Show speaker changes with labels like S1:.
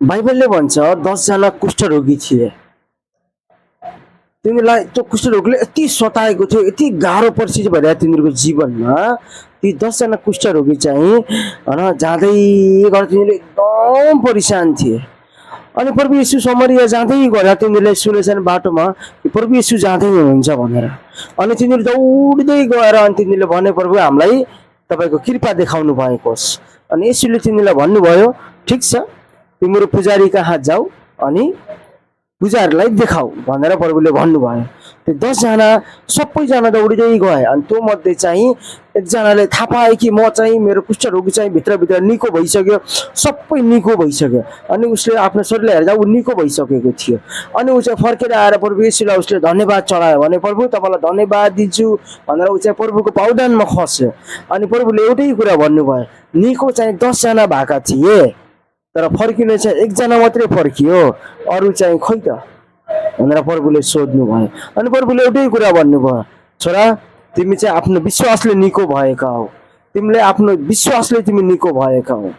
S1: बाइबलले भन्छ 10 जना कुष्ठरोगी थिए। तिनीहरूलाई त्यो कुष्ठरोगले यति सताएको थियो, यति गाह्रो परिस्थिति भइरहेको थियो तिनीहरूको जीवनमा। ती 10 जना कुष्ठरोगी चाहिँ होइन जाँदै गर्दा तिनीहरूले एकदम परेसान थिए। अनि प्रभु येशू समरिया जाँदै गर्दा तिनीहरूले सुनेछन् बाटोमा कि प्रभु येशू जाँदै हुनुहुन्छ भनेर। अनि तिनीहरू दौडिँदै गएर अनि तिनीहरूले भने, प्रभु हामीलाई तपाईँको कृपा देखाउनु भएको होस्। अनि येशूले तिनीहरूलाई भन्नुभयो, ठिक छ, तिम्रो पुजारी कहाँ जाऊ अनि पुजारीलाई देखाऊ भनेर प्रभुले भन्नुभयो। त्यो 10 जना सबैजना दौडिँदै गए। अनि त्यो मध्ये चाहिँ एकजनाले थाहा पाए कि म चाहिँ मेरो कुष्ठरोगी चाहिँ भित्रभित्र निको भइसक्यो, सबै निको भइसक्यो। अनि उसले आफ्नो शरीरलाई हेर्दा ऊ निको भइसकेको थियो। अनि ऊ चाहिँ फर्केर आएर प्रभु येशूलाई उसले धन्यवाद चढायो भने, प्रभु तपाईँलाई धन्यवाद दिन्छु भनेर ऊ चाहिँ प्रभुको पाउदानमा खस्यो। अनि प्रभुले एउटै कुरा भन्नुभयो, निको चाहिँ 10 जना भएका थिए तर फर्किने चाहिँ एकजना मात्रै फर्कियो, अरू चाहिँ खै त भनेर प्रभुले सोध्नु भयो। अनि प्रभुले एउटै कुरा भन्नुभयो, छोरा तिमी चाहिँ आफ्नो विश्वासले निको भएका हौ, तिमीले आफ्नो विश्वासले तिमी निको भएका हौ।